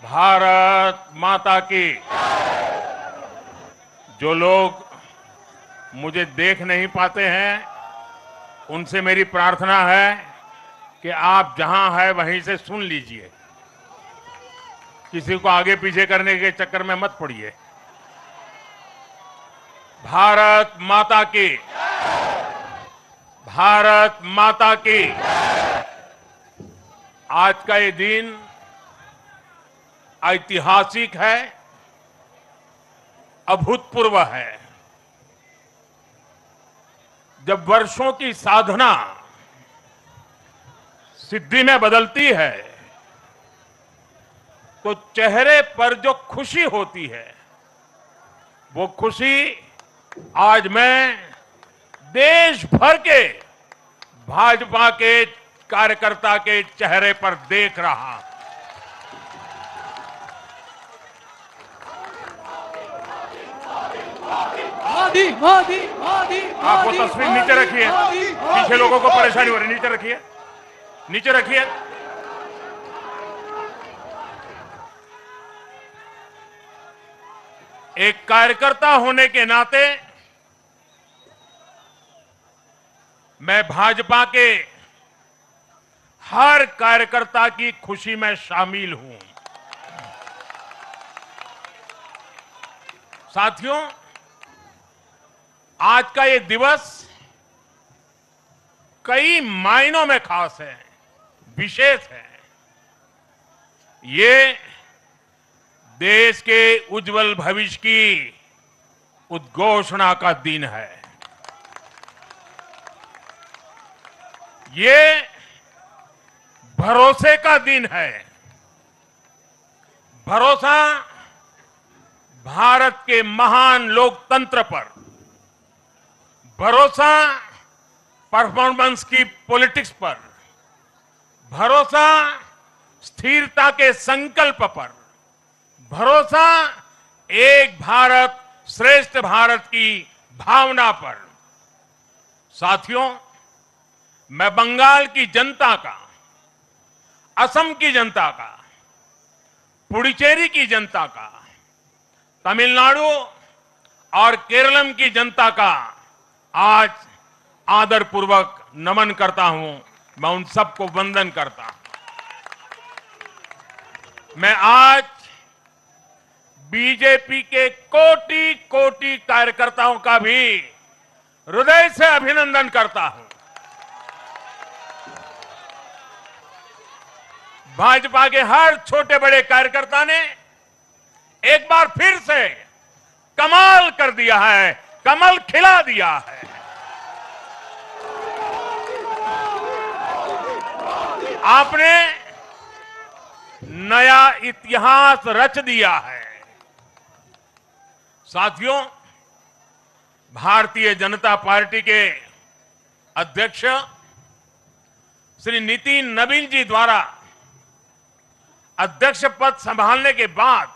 भारत माता की। जो लोग मुझे देख नहीं पाते हैं, उनसे मेरी प्रार्थना है कि आप जहां हैं वहीं से सुन लीजिए। किसी को आगे पीछे करने के चक्कर में मत पड़िए। भारत माता की। भारत माता की। आज का ये दिन ऐतिहासिक है, अभूतपूर्व है। जब वर्षों की साधना सिद्धि में बदलती है तो चेहरे पर जो खुशी होती है, वो खुशी आज मैं देश भर के भाजपा के कार्यकर्ता के चेहरे पर देख रहा हूं। मोदी मोदी मोदी। आप वो तस्वीर नीचे रखिए, पीछे लोगों को परेशानी हो रही है। नीचे रखिए, नीचे रखिए। एक कार्यकर्ता होने के नाते मैं भाजपा के हर कार्यकर्ता की खुशी में शामिल हूं। साथियों, आज का ये दिवस कई मायनों में खास है, विशेष है। ये देश के उज्जवल भविष्य की उद्घोषणा का दिन है। ये भरोसे का दिन है। भरोसा भारत के महान लोकतंत्र पर, भरोसा परफॉर्मेंस की पॉलिटिक्स पर, भरोसा स्थिरता के संकल्प पर, भरोसा एक भारत श्रेष्ठ भारत की भावना पर। साथियों, मैं बंगाल की जनता का, असम की जनता का, पुडुचेरी की जनता का, तमिलनाडु और केरलम की जनता का आज आदरपूर्वक नमन करता हूं। मैं उन सबको वंदन करता हूं। मैं आज बीजेपी के कोटि कोटि कार्यकर्ताओं का भी हृदय से अभिनंदन करता हूं। भाजपा के हर छोटे बड़े कार्यकर्ता ने एक बार फिर से कमाल कर दिया है, कमल खिला दिया है। आपने नया इतिहास रच दिया है। साथियों, भारतीय जनता पार्टी के अध्यक्ष श्री नितिन नवीन जी द्वारा अध्यक्ष पद संभालने के बाद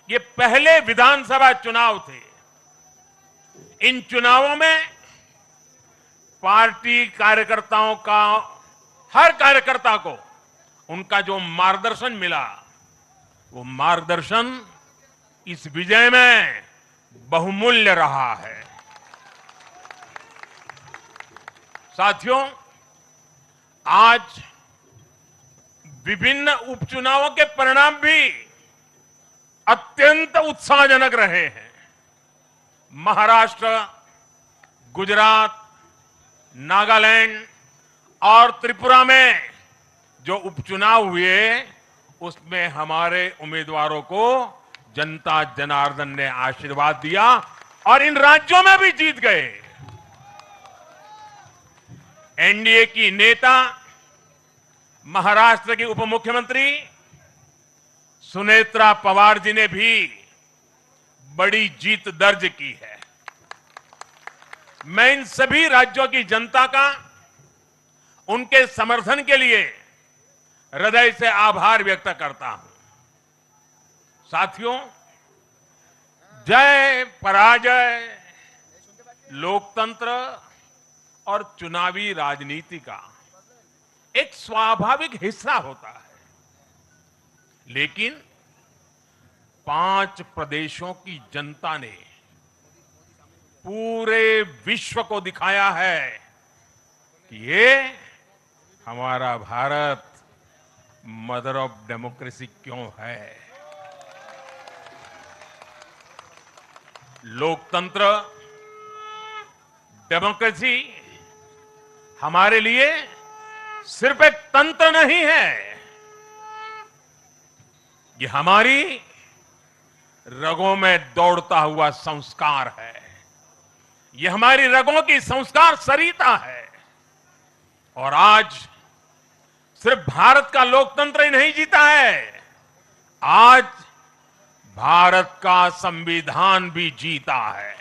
ये पहले विधानसभा चुनाव थे। इन चुनावों में पार्टी कार्यकर्ताओं का, हर कार्यकर्ता को उनका जो मार्गदर्शन मिला, वो मार्गदर्शन इस विजय में बहुमूल्य रहा है। साथियों, आज विभिन्न उपचुनावों के परिणाम भी अत्यंत उत्साहजनक रहे हैं। महाराष्ट्र, गुजरात, नागालैंड और त्रिपुरा में जो उपचुनाव हुए, उसमें हमारे उम्मीदवारों को जनता जनार्दन ने आशीर्वाद दिया और इन राज्यों में भी जीत गए। एनडीए की नेता, महाराष्ट्र की उप मुख्यमंत्री सुनेत्रा पवार जी ने भी बड़ी जीत दर्ज की है। मैं इन सभी राज्यों की जनता का उनके समर्थन के लिए हृदय से आभार व्यक्त करता हूं। साथियों, जय पराजय लोकतंत्र और चुनावी राजनीति का एक स्वाभाविक हिस्सा होता है। लेकिन 5 प्रदेशों की जनता ने पूरे विश्व को दिखाया है कि ये हमारा भारत मदर ऑफ डेमोक्रेसी क्यों है। लोकतंत्र, डेमोक्रेसी हमारे लिए सिर्फ एक तंत्र नहीं है, ये हमारी रगों में दौड़ता हुआ संस्कार है। ये हमारी रगों की संस्कार सरिता है। और आज सिर्फ भारत का लोकतंत्र ही नहीं जीता है, आज भारत का संविधान भी जीता है।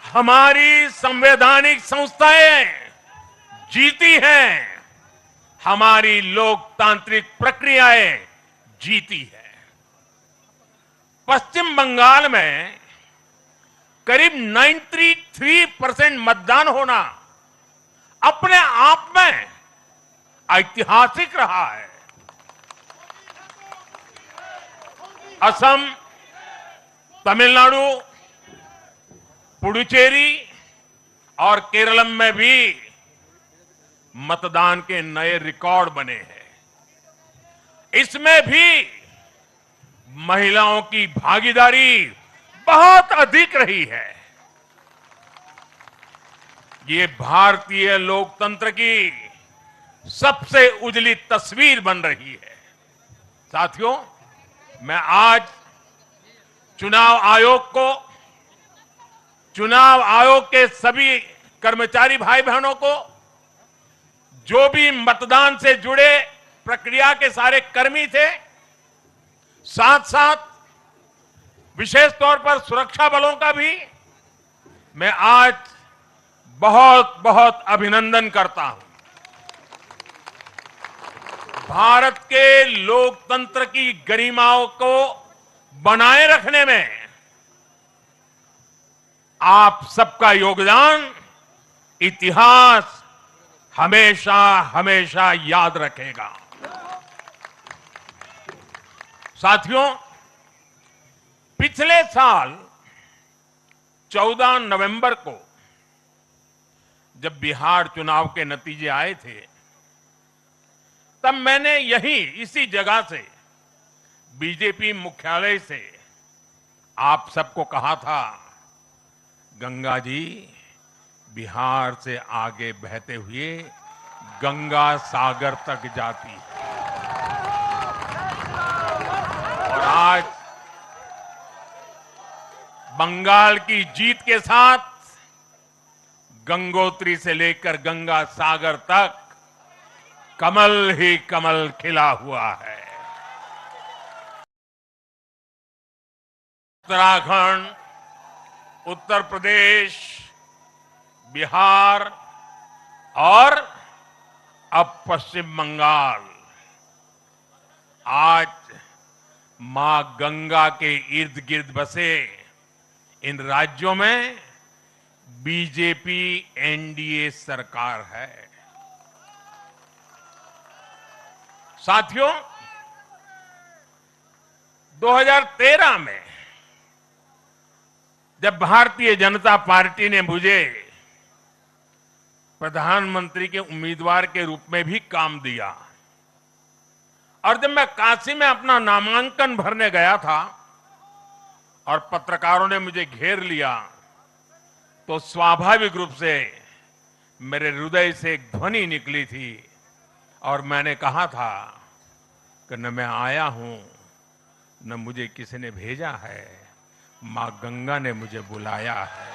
हमारी संवैधानिक संस्थाएं जीती हैं, हमारी लोकतांत्रिक प्रक्रियाएं जीती है। पश्चिम बंगाल में करीब 93% मतदान होना अपने आप में ऐतिहासिक रहा है। असम, तमिलनाडु, पुडुचेरी और केरल में भी मतदान के नए रिकॉर्ड बने हैं। इसमें भी महिलाओं की भागीदारी बहुत अधिक रही है। ये भारतीय लोकतंत्र की सबसे उजली तस्वीर बन रही है। साथियों, मैं आज चुनाव आयोग के सभी कर्मचारी भाई बहनों को, जो भी मतदान से जुड़े प्रक्रिया के सारे कर्मी थे, साथ साथ विशेष तौर पर सुरक्षा बलों का भी मैं आज बहुत बहुत अभिनंदन करता हूं। भारत के लोकतंत्र की गरिमाओं को बनाए रखने में आप सबका योगदान इतिहास हमेशा हमेशा याद रखेगा। साथियों, पिछले साल 14 नवंबर को जब बिहार चुनाव के नतीजे आए थे, तब मैंने इसी जगह से बीजेपी मुख्यालय से आप सबको कहा था, गंगा जी बिहार से आगे बहते हुए गंगा सागर तक जाती है। और आज बंगाल की जीत के साथ गंगोत्री से लेकर गंगा सागर तक कमल ही कमल खिला हुआ है। उत्तराखंड, उत्तर प्रदेश, बिहार और अब पश्चिम बंगाल, आज मां गंगा के इर्द गिर्द बसे इन राज्यों में बीजेपी एनडीए सरकार है। साथियों, 2013 में जब भारतीय जनता पार्टी ने मुझे प्रधानमंत्री के उम्मीदवार के रूप में भी काम दिया, और जब मैं काशी में अपना नामांकन भरने गया था और पत्रकारों ने मुझे घेर लिया, तो स्वाभाविक रूप से मेरे हृदय से एक ध्वनि निकली थी और मैंने कहा था कि न मैं आया हूं, न मुझे किसी ने भेजा है, मां गंगा ने मुझे बुलाया है।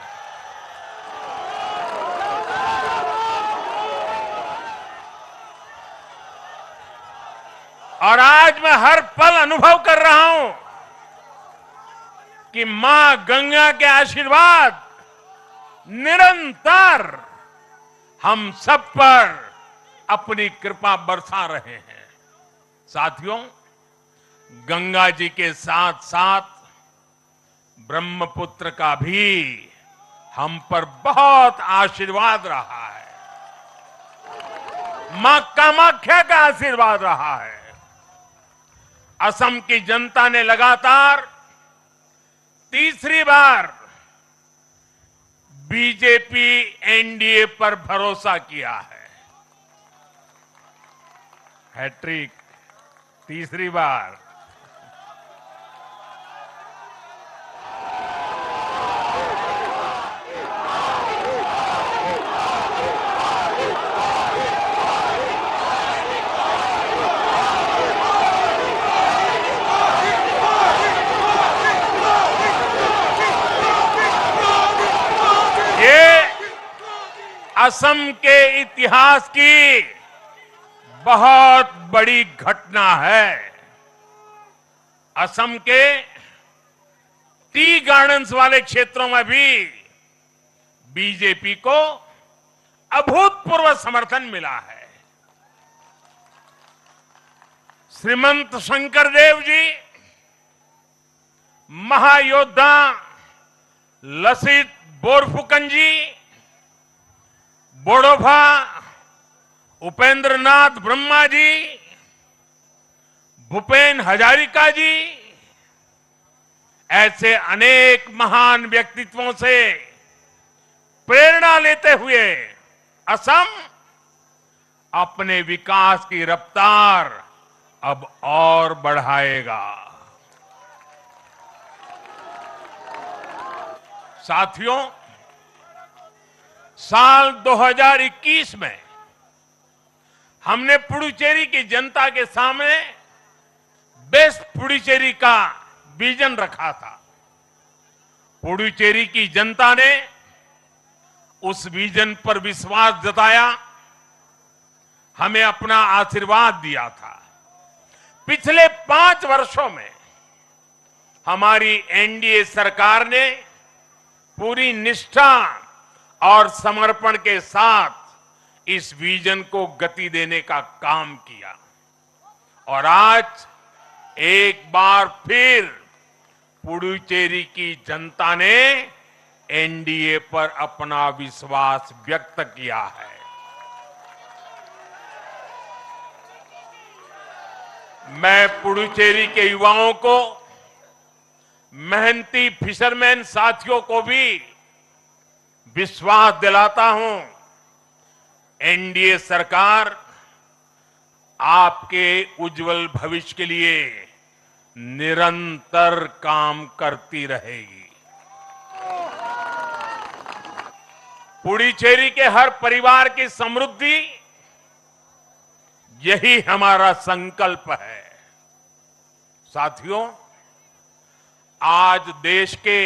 और आज मैं हर पल अनुभव कर रहा हूं कि मां गंगा के आशीर्वाद निरंतर हम सब पर अपनी कृपा बरसा रहे हैं। साथियों, गंगा जी के साथ साथ ब्रह्मपुत्र का भी हम पर बहुत आशीर्वाद रहा है। मां कामाख्या का आशीर्वाद रहा है। असम की जनता ने लगातार तीसरी बार बीजेपी एनडीए पर भरोसा किया है। हैट्रिक, तीसरी बार। ये असम के इतिहास की बहुत बड़ी घटना है। असम के टी गार्डन्स वाले क्षेत्रों में भी बीजेपी को अभूतपूर्व समर्थन मिला है। श्रीमंत शंकरदेव जी, महायोद्धा लसित बोरफुकन जी, बोडोफा उपेंद्रनाथ ब्रह्मा जी, भूपेन हजारिका जी, ऐसे अनेक महान व्यक्तित्वों से प्रेरणा लेते हुए असम अपने विकास की रफ्तार अब और बढ़ाएगा। साथियों, साल 2021 में हमने पुडुचेरी की जनता के सामने बेस्ट पुडुचेरी का विजन रखा था। पुडुचेरी की जनता ने उस विजन पर विश्वास जताया, हमें अपना आशीर्वाद दिया था। पिछले 5 वर्षों में हमारी एनडीए सरकार ने पूरी निष्ठा और समर्पण के साथ इस विजन को गति देने का काम किया और आज एक बार फिर पुडुचेरी की जनता ने एनडीए पर अपना विश्वास व्यक्त किया है। मैं पुडुचेरी के युवाओं को, मेहनती फिशरमैन साथियों को भी विश्वास दिलाता हूं, एनडीए सरकार आपके उज्जवल भविष्य के लिए निरंतर काम करती रहेगी। पुडुचेरी के हर परिवार की समृद्धि, यही हमारा संकल्प है। साथियों, आज देश के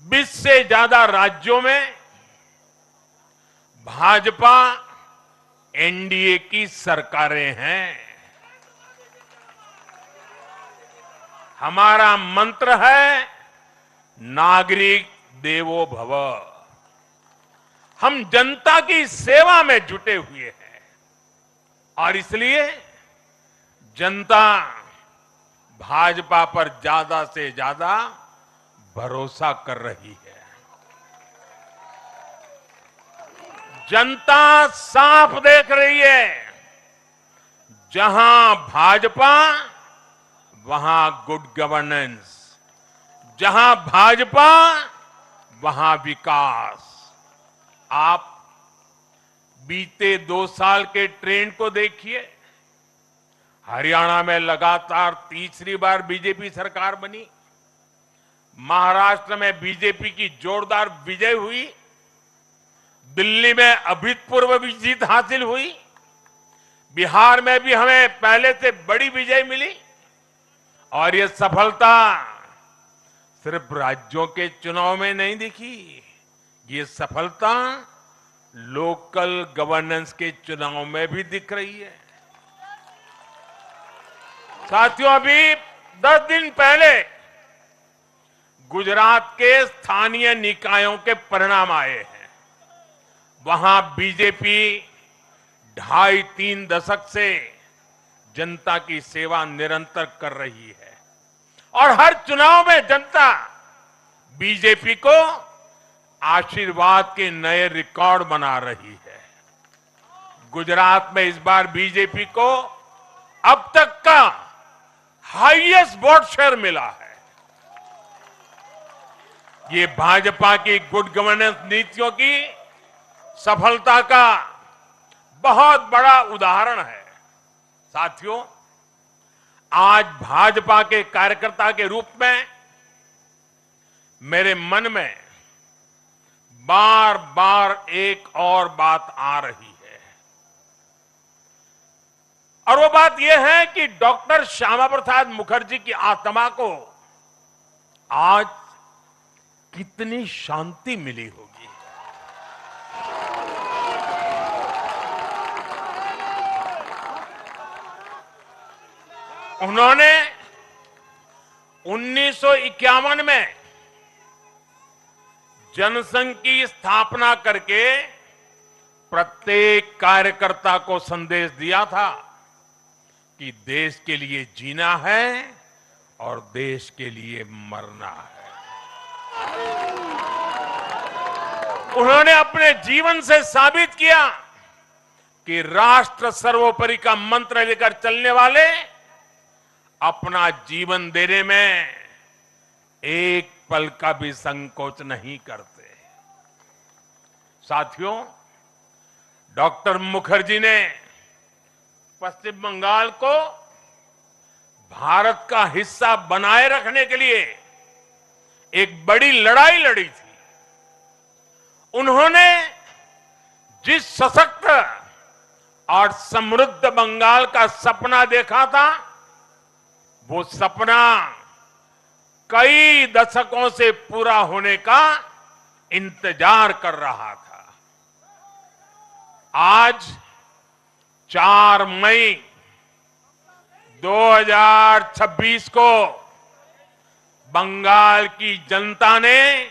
20 से ज्यादा राज्यों में भाजपा एनडीए की सरकारें हैं। हमारा मंत्र है नागरिक देवो भव। हम जनता की सेवा में जुटे हुए हैं और इसलिए जनता भाजपा पर ज्यादा से ज्यादा भरोसा कर रही है। जनता साफ देख रही है, जहां भाजपा वहां गुड गवर्नेंस, जहां भाजपा वहां विकास। आप बीते 2 साल के ट्रेंड को देखिए। हरियाणा में लगातार तीसरी बार बीजेपी सरकार बनी, महाराष्ट्र में बीजेपी की जोरदार विजय हुई, दिल्ली में अभूतपूर्व जीत हासिल हुई, बिहार में भी हमें पहले से बड़ी विजय मिली और ये सफलता सिर्फ राज्यों के चुनाव में नहीं दिखी, ये सफलता लोकल गवर्नेंस के चुनाव में भी दिख रही है। साथियों, अभी 10 दिन पहले गुजरात के स्थानीय निकायों के परिणाम आए हैं। वहां बीजेपी 2.5-3 दशक से जनता की सेवा निरंतर कर रही है और हर चुनाव में जनता बीजेपी को आशीर्वाद के नए रिकॉर्ड बना रही है। गुजरात में इस बार बीजेपी को अब तक का हाईएस्ट वोट शेयर मिला है। ये भाजपा की गुड गवर्नेंस नीतियों की सफलता का बहुत बड़ा उदाहरण है। साथियों, आज भाजपा के कार्यकर्ता के रूप में मेरे मन में बार बार एक और बात आ रही है, और वो बात यह है कि डॉक्टर श्यामा प्रसाद मुखर्जी की आत्मा को आज कितनी शांति मिली होगी। उन्होंने 1951 में जनसंघ की स्थापना करके प्रत्येक कार्यकर्ता को संदेश दिया था कि देश के लिए जीना है और देश के लिए मरना है। उन्होंने अपने जीवन से साबित किया कि राष्ट्र सर्वोपरि का मंत्र लेकर चलने वाले अपना जीवन देने में एक पल का भी संकोच नहीं करते। साथियों, डॉक्टर मुखर्जी ने पश्चिम बंगाल को भारत का हिस्सा बनाए रखने के लिए एक बड़ी लड़ाई लड़ी थी। उन्होंने जिस सशक्त और समृद्ध बंगाल का सपना देखा था, वो सपना कई दशकों से पूरा होने का इंतजार कर रहा था। आज 4 मई 2026 को बंगाल की जनता ने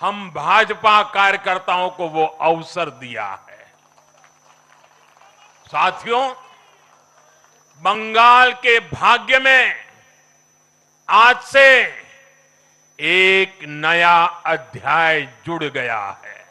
हम भाजपा कार्यकर्ताओं को वो अवसर दिया है। साथियों, बंगाल के भाग्य में आज से एक नया अध्याय जुड़ गया है।